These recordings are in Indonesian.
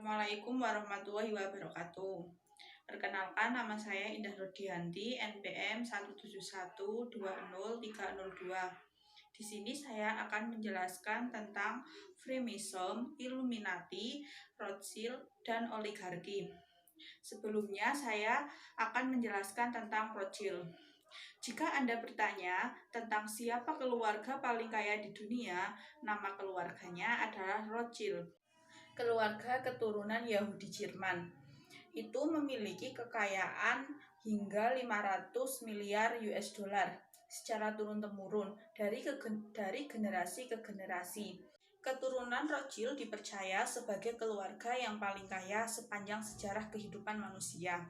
Assalamualaikum warahmatullahi wabarakatuh. Perkenalkan, nama saya Indah Rodianti, NPM 171203032. Di sini saya akan menjelaskan tentang Freemason, Illuminati, Rothschild, dan oligarki. Sebelumnya saya akan menjelaskan tentang Rothschild. Jika Anda bertanya tentang siapa keluarga paling kaya di dunia, nama keluarganya adalah Rothschild. Keluarga keturunan Yahudi Jerman itu memiliki kekayaan hingga 500 miliar US dollar secara turun-temurun dari generasi ke generasi. Keturunan Rothschild dipercaya sebagai keluarga yang paling kaya sepanjang sejarah kehidupan manusia.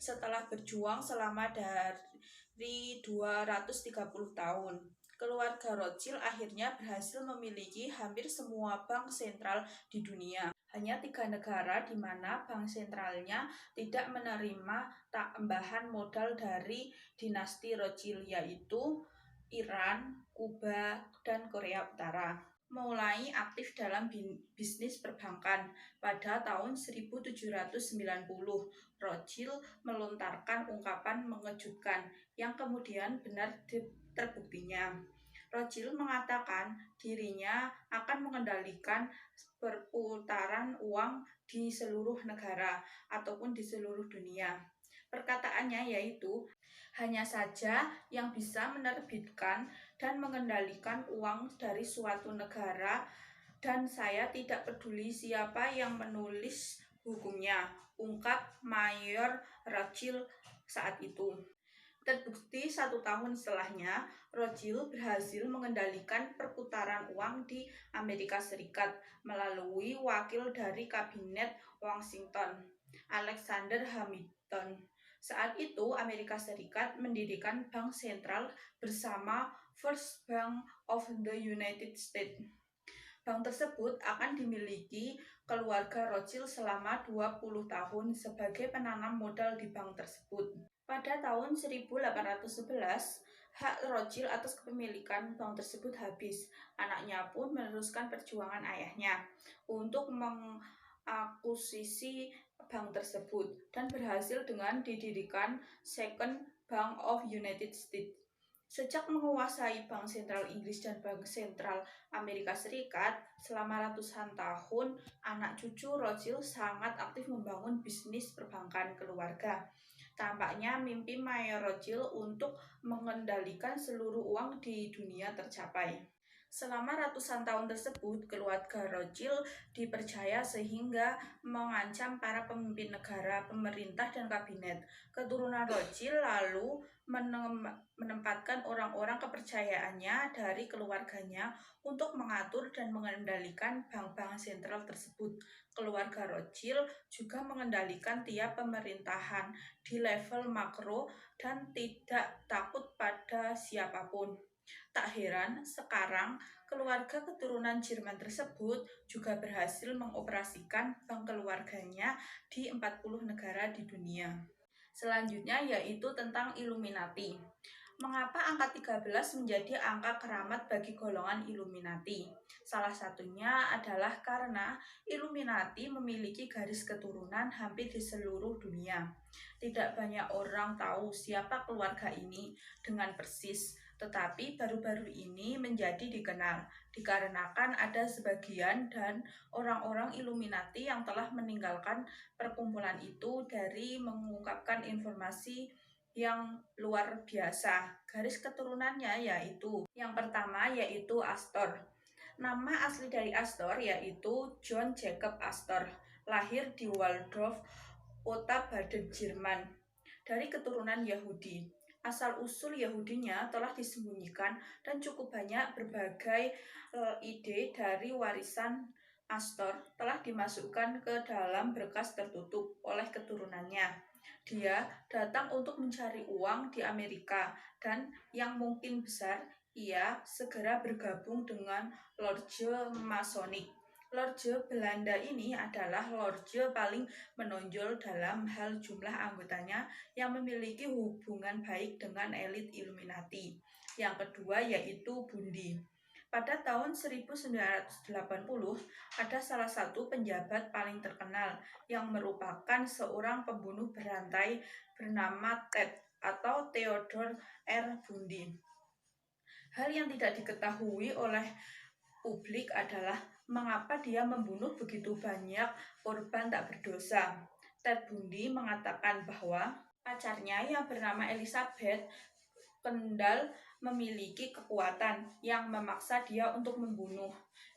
Setelah berjuang selama dari 230 tahun, keluarga Rothschild akhirnya berhasil memiliki hampir semua bank sentral di dunia. Hanya 3 negara di mana bank sentralnya tidak menerima tambahan modal dari dinasti Rothschild, yaitu Iran, Kuba, dan Korea Utara. Mulai aktif dalam bisnis perbankan pada tahun 1790, Rothschild melontarkan ungkapan mengejutkan yang kemudian benar terbuktinya. Rothschild mengatakan dirinya akan mengendalikan perputaran uang di seluruh negara ataupun di seluruh dunia. Perkataannya yaitu, hanya saja yang bisa menerbitkan dan mengendalikan uang dari suatu negara, dan saya tidak peduli siapa yang menulis hukumnya, ungkap Mayor Rothschild saat itu. Terbukti 1 tahun setelahnya, Rothschild berhasil mengendalikan perputaran uang di Amerika Serikat melalui wakil dari Kabinet Washington, Alexander Hamilton. Saat itu, Amerika Serikat mendirikan bank sentral bersama First Bank of the United States. Bank tersebut akan dimiliki keluarga Rothschild selama 20 tahun sebagai penanam modal di bank tersebut. Pada tahun 1811, hak Rothschild atas kepemilikan bank tersebut habis. Anaknya pun meneruskan perjuangan ayahnya untuk mengakuisisi bank tersebut dan berhasil dengan didirikan Second Bank of United States. Sejak menguasai Bank Sentral Inggris dan Bank Sentral Amerika Serikat selama ratusan tahun, anak cucu Rothschild sangat aktif membangun bisnis perbankan keluarga. Tampaknya mimpi Mayor Rothschild untuk mengendalikan seluruh uang di dunia tercapai. Selama ratusan tahun tersebut, keluarga Rothschild dipercaya sehingga mengancam para pemimpin negara, pemerintah, dan kabinet. Keturunan Rothschild lalu menempatkan orang-orang kepercayaannya dari keluarganya untuk mengatur dan mengendalikan bank-bank sentral tersebut. Keluarga Rothschild juga mengendalikan tiap pemerintahan di level makro dan tidak takut pada siapapun. Tak heran, sekarang keluarga keturunan Jerman tersebut juga berhasil mengoperasikan bank keluarganya di 40 negara di dunia. Selanjutnya yaitu tentang Illuminati. Mengapa angka 13 menjadi angka keramat bagi golongan Illuminati? Salah satunya adalah karena Illuminati memiliki garis keturunan hampir di seluruh dunia. Tidak banyak orang tahu siapa keluarga ini dengan persis, tetapi baru-baru ini menjadi dikenal dikarenakan ada sebagian dan orang-orang Illuminati yang telah meninggalkan perkumpulan itu dari mengungkapkan informasi yang luar biasa. Garis keturunannya yaitu, yang pertama yaitu Astor. Nama asli dari Astor yaitu John Jacob Astor, lahir di Waldorf, kota Baden, Jerman, dari keturunan Yahudi. Asal-usul Yahudinya telah disembunyikan dan cukup banyak berbagai ide dari warisan Astor telah dimasukkan ke dalam berkas tertutup oleh keturunannya. Dia datang untuk mencari uang di Amerika dan yang mungkin besar ia segera bergabung dengan Lodge Masonik. Lodge Belanda ini adalah lodge paling menonjol dalam hal jumlah anggotanya yang memiliki hubungan baik dengan elit Illuminati. Yang kedua yaitu Bundi. Pada tahun 1980, ada salah satu penjabat paling terkenal yang merupakan seorang pembunuh berantai bernama Ted atau Theodore R. Bundy. Hal yang tidak diketahui oleh publik adalah mengapa dia membunuh begitu banyak korban tak berdosa. Ted Bundy mengatakan bahwa pacarnya yang bernama Elizabeth Kendall memiliki kekuatan yang memaksa dia untuk membunuh.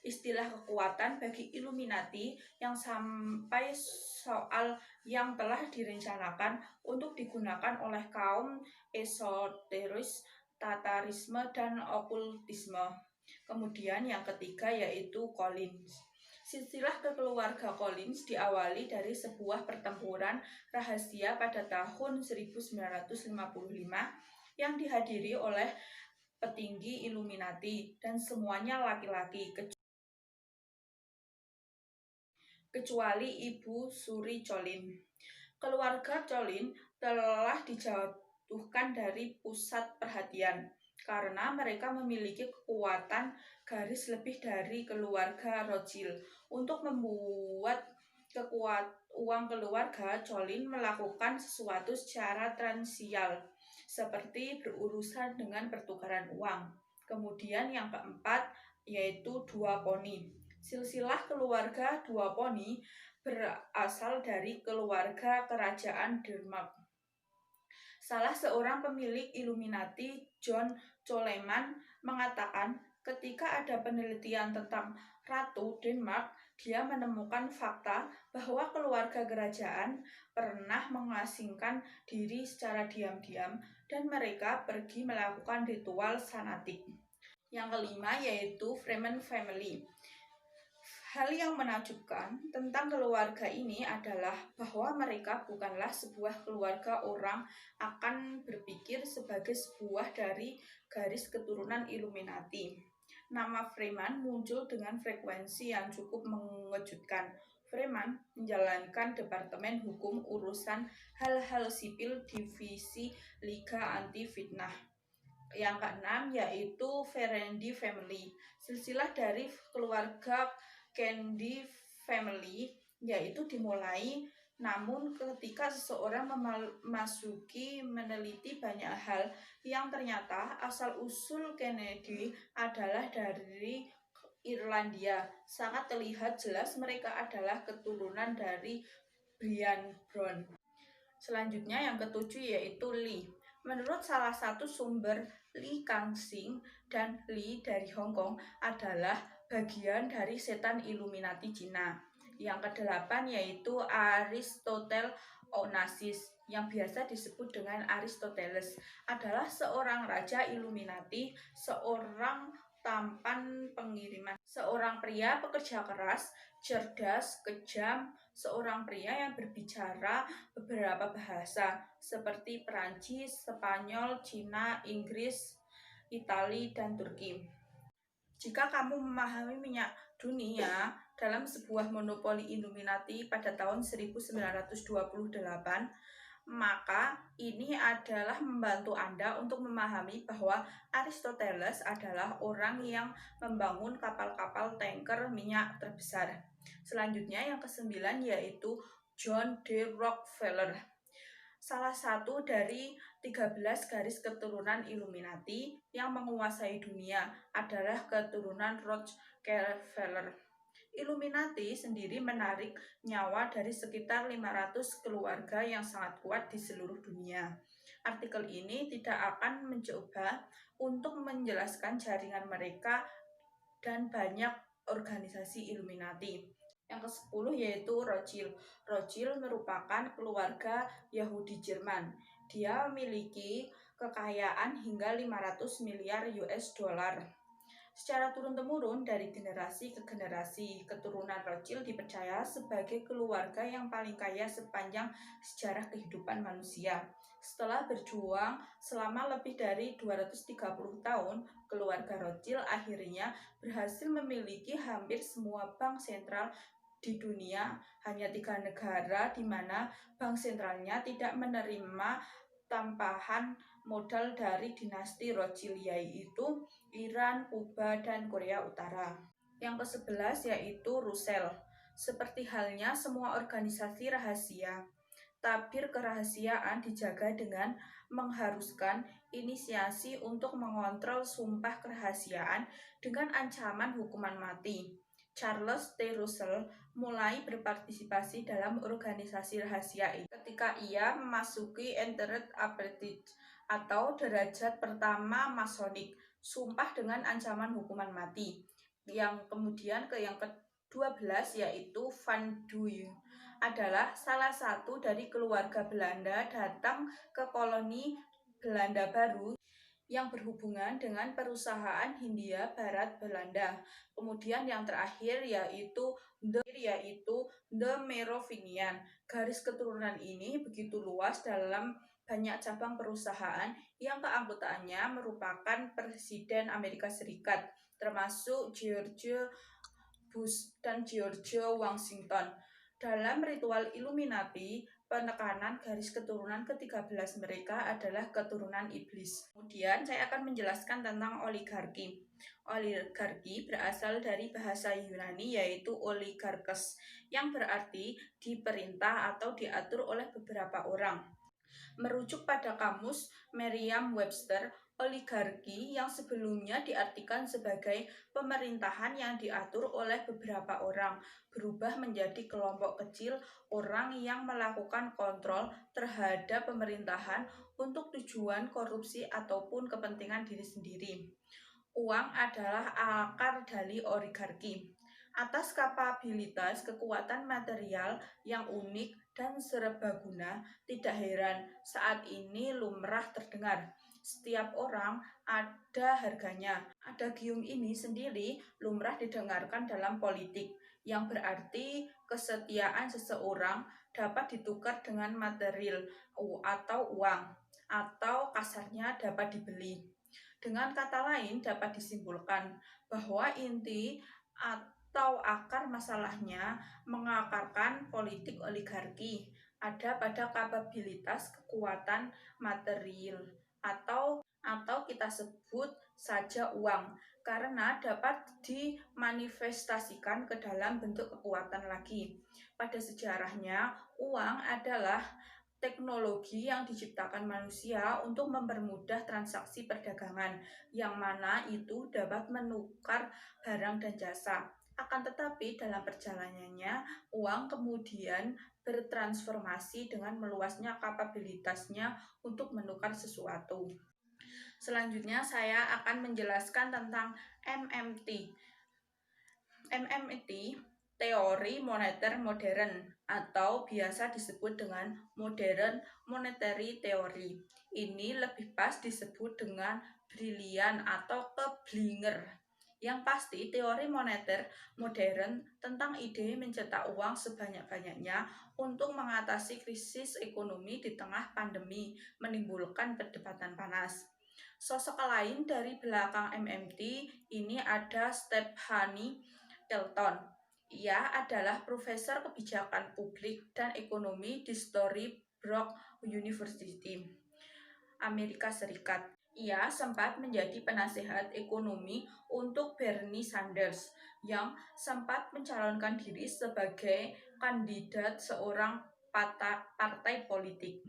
Istilah kekuatan bagi Illuminati yang sampai soal yang telah direncanakan untuk digunakan oleh kaum esoteris, tatarisme, dan okultisme. Kemudian yang ketiga yaitu Collins. Silsilah keluarga Collins diawali dari sebuah pertempuran rahasia pada tahun 1955 yang dihadiri oleh petinggi Illuminati dan semuanya laki-laki kecuali Ibu Suri Colin. Keluarga Colin telah dijatuhkan dari pusat perhatian karena mereka memiliki kekuatan garis lebih dari keluarga Rothschild. Untuk membuat uang keluarga, Colin melakukan sesuatu secara transial, seperti berurusan dengan pertukaran uang. Kemudian yang keempat yaitu dua poni. Silsilah keluarga dua poni berasal dari keluarga kerajaan Denmark. Salah seorang pemilik Illuminati, John Coleman, mengatakan ketika ada penelitian tentang Ratu Denmark, dia menemukan fakta bahwa keluarga kerajaan pernah mengasingkan diri secara diam-diam dan mereka pergi melakukan ritual sanatik. Yang kelima yaitu Freeman Family. Hal yang menakjubkan tentang keluarga ini adalah bahwa mereka bukanlah sebuah keluarga orang akan berpikir sebagai sebuah dari garis keturunan Illuminati. Nama Freeman muncul dengan frekuensi yang cukup mengejutkan. Freeman menjalankan Departemen Hukum Urusan Hal-hal Sipil Divisi Liga Anti Fitnah. Yang keenam yaitu Ferendi Family. Silsilah dari keluarga Candy Family yaitu dimulai namun ketika seseorang memasuki meneliti banyak hal yang ternyata asal-usul Kennedy adalah dari Irlandia. Sangat terlihat jelas mereka adalah keturunan dari Brian Brown. Selanjutnya yang ketujuh yaitu Lee. Menurut salah satu sumber, Lee Kang-sing dan Lee dari Hong Kong adalah bagian dari setan Illuminati Cina. Yang kedelapan yaitu Aristotle Onassis yang biasa disebut dengan Aristoteles, adalah seorang raja Illuminati, seorang tampan pengiriman, seorang pria pekerja keras, cerdas, kejam, seorang pria yang berbicara beberapa bahasa seperti Perancis, Spanyol, Cina, Inggris, Itali, dan Turki. Jika kamu memahami minyak dunia dalam sebuah monopoli Illuminati pada tahun 1928, maka ini adalah membantu Anda untuk memahami bahwa Aristoteles adalah orang yang membangun kapal-kapal tanker minyak terbesar. Selanjutnya yang kesembilan yaitu John D. Rockefeller. Salah satu dari 13 garis keturunan Illuminati yang menguasai dunia adalah keturunan Rockefeller. Illuminati sendiri menarik nyawa dari sekitar 500 keluarga yang sangat kuat di seluruh dunia. Artikel ini tidak akan mencoba untuk menjelaskan jaringan mereka dan banyak organisasi Illuminati. Yang ke-10 yaitu Rothschild. Rothschild merupakan keluarga Yahudi Jerman. Dia memiliki kekayaan hingga 500 miliar US dollar. Secara turun-temurun dari generasi ke generasi, keturunan Rothschild dipercaya sebagai keluarga yang paling kaya sepanjang sejarah kehidupan manusia. Setelah berjuang selama lebih dari 230 tahun, keluarga Rothschild akhirnya berhasil memiliki hampir semua bank sentral di dunia. Hanya 3 negara di mana bank sentralnya tidak menerima tambahan modal dari dinasti Rothschild, yaitu Iran, Kuba, dan Korea Utara. Yang ke-11 yaitu Russell. Seperti halnya semua organisasi rahasia, tabir kerahasiaan dijaga dengan mengharuskan inisiasi untuk mengontrol sumpah kerahasiaan dengan ancaman hukuman mati. Charles T. Russell mulai berpartisipasi dalam organisasi rahasia ini ketika ia memasuki Entered Apprentice atau derajat pertama Masonik, sumpah dengan ancaman hukuman mati. Yang kemudian yang ke-12 yaitu Van Duyn adalah salah satu dari keluarga Belanda datang ke koloni Belanda Baru yang berhubungan dengan perusahaan Hindia Barat Belanda. Kemudian yang terakhir yaitu The Merovingian. Garis keturunan ini begitu luas dalam banyak cabang perusahaan yang keanggotaannya merupakan Presiden Amerika Serikat, termasuk George Bush dan George Washington. Dalam ritual Illuminati, penekanan garis keturunan ke-13 mereka adalah keturunan iblis. Kemudian saya akan menjelaskan tentang oligarki. Oligarki berasal dari bahasa Yunani yaitu oligarkes, yang berarti diperintah atau diatur oleh beberapa orang. Merujuk pada kamus Merriam-Webster, oligarki yang sebelumnya diartikan sebagai pemerintahan yang diatur oleh beberapa orang berubah menjadi kelompok kecil orang yang melakukan kontrol terhadap pemerintahan untuk tujuan korupsi ataupun kepentingan diri sendiri. Uang adalah akar dari oligarki. Atas kapabilitas kekuatan material yang unik dan serbaguna, tidak heran saat ini lumrah terdengar. Setiap orang ada harganya. Adagium ini sendiri lumrah didengarkan dalam politik, yang berarti kesetiaan seseorang dapat ditukar dengan material atau uang, atau kasarnya dapat dibeli. Dengan kata lain, dapat disimpulkan bahwa inti atau akar masalahnya mengakarkan politik oligarki ada pada kapabilitas kekuatan material atau kita sebut saja uang, karena dapat dimanifestasikan ke dalam bentuk kekuatan lagi. Pada sejarahnya, uang adalah teknologi yang diciptakan manusia untuk mempermudah transaksi perdagangan, yang mana itu dapat menukar barang dan jasa. Akan tetapi dalam perjalanannya, uang kemudian bertransformasi dengan meluasnya kapabilitasnya untuk menukar sesuatu. Selanjutnya saya akan menjelaskan tentang MMT. MMT, teori moneter modern, atau biasa disebut dengan modern monetary theory. Ini lebih pas disebut dengan brilian atau keblinger. Yang pasti, teori moneter modern tentang ide mencetak uang sebanyak-banyaknya untuk mengatasi krisis ekonomi di tengah pandemi menimbulkan perdebatan panas. Sosok lain dari belakang MMT ini ada Stephanie Kelton. Ia adalah profesor kebijakan publik dan ekonomi di Storybrooke University, Amerika Serikat. Ia sempat menjadi penasehat ekonomi untuk Bernie Sanders, yang sempat mencalonkan diri sebagai kandidat seorang partai politik.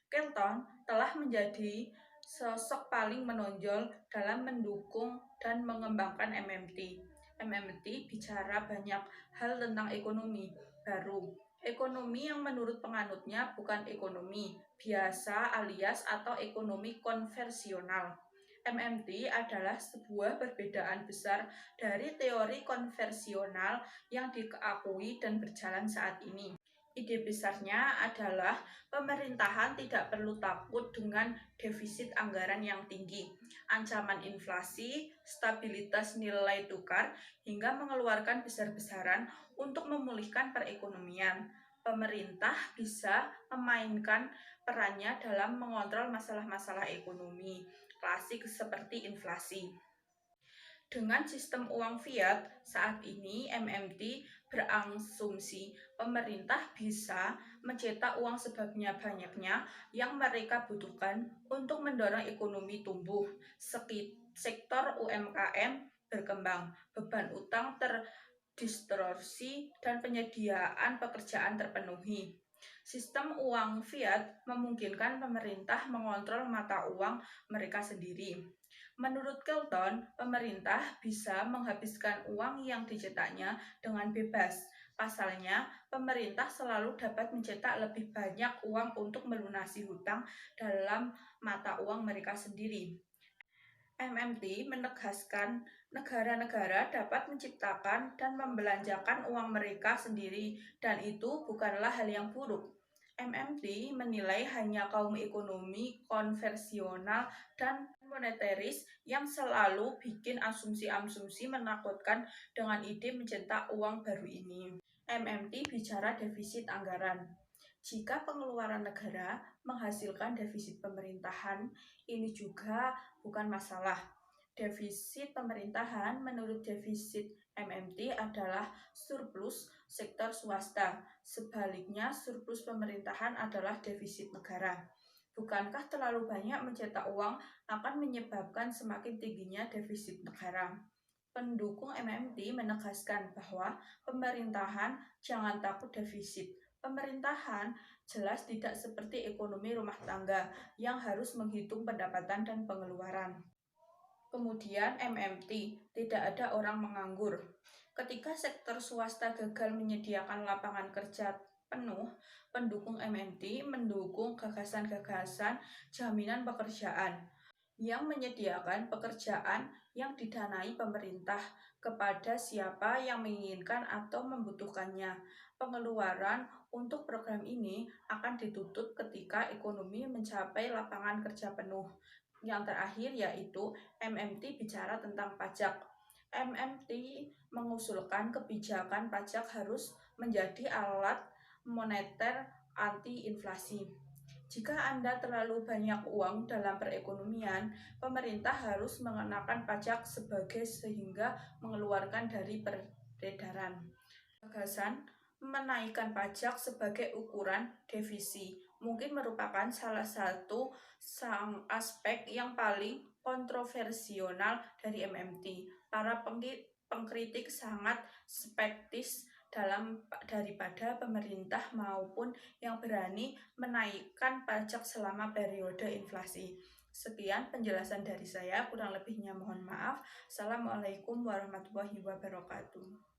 Kelton telah menjadi sosok paling menonjol dalam mendukung dan mengembangkan MMT. MMT bicara banyak hal tentang ekonomi baru. Ekonomi yang menurut penganutnya bukan ekonomi biasa alias atau ekonomi konvensional. MMT adalah sebuah perbedaan besar dari teori konvensional yang diakui dan berjalan saat ini. Ide besarnya adalah pemerintahan tidak perlu takut dengan defisit anggaran yang tinggi, ancaman inflasi, stabilitas nilai tukar, hingga mengeluarkan besar-besaran untuk memulihkan perekonomian. Pemerintah bisa memainkan perannya dalam mengontrol masalah-masalah ekonomi klasik seperti inflasi. Dengan sistem uang fiat, saat ini MMT berasumsi pemerintah bisa mencetak uang sebanyak-banyaknya yang mereka butuhkan untuk mendorong ekonomi tumbuh, sektor UMKM berkembang, beban utang terdistorsi, dan penyediaan pekerjaan terpenuhi. Sistem uang fiat memungkinkan pemerintah mengontrol mata uang mereka sendiri. Menurut Kelton, pemerintah bisa menghabiskan uang yang dicetaknya dengan bebas. Pasalnya, pemerintah selalu dapat mencetak lebih banyak uang untuk melunasi hutang dalam mata uang mereka sendiri. MMT menegaskan negara-negara dapat menciptakan dan membelanjakan uang mereka sendiri, dan itu bukanlah hal yang buruk. MMT menilai hanya kaum ekonomi konvensional dan moneteris yang selalu bikin asumsi-asumsi menakutkan dengan ide mencetak uang baru ini. MMT bicara defisit anggaran. Jika pengeluaran negara menghasilkan defisit pemerintahan, ini juga bukan masalah. Defisit pemerintahan menurut defisit MMT adalah surplus sektor swasta. Sebaliknya, surplus pemerintahan adalah defisit negara. Bukankah terlalu banyak mencetak uang akan menyebabkan semakin tingginya defisit negara? Pendukung MMT menegaskan bahwa pemerintahan jangan takut defisit. Pemerintahan jelas tidak seperti ekonomi rumah tangga yang harus menghitung pendapatan dan pengeluaran. Kemudian MMT, tidak ada orang menganggur. Ketika sektor swasta gagal menyediakan lapangan kerja penuh, pendukung MMT mendukung gagasan-gagasan jaminan pekerjaan yang menyediakan pekerjaan yang didanai pemerintah kepada siapa yang menginginkan atau membutuhkannya. Pengeluaran untuk program ini akan ditutup ketika ekonomi mencapai lapangan kerja penuh. Yang terakhir yaitu MMT bicara tentang pajak. MMT mengusulkan kebijakan pajak harus menjadi alat moneter anti-inflasi. Jika Anda terlalu banyak uang dalam perekonomian, pemerintah harus mengenakan pajak sebagai sehingga mengeluarkan dari peredaran. Gagasan menaikkan pajak sebagai ukuran defisi mungkin merupakan salah satu aspek yang paling kontroversial dari MMT. Para pengkritik sangat skeptis daripada pemerintah maupun yang berani menaikkan pajak selama periode inflasi. Sekian penjelasan dari saya, kurang lebihnya mohon maaf. Assalamualaikum warahmatullahi wabarakatuh.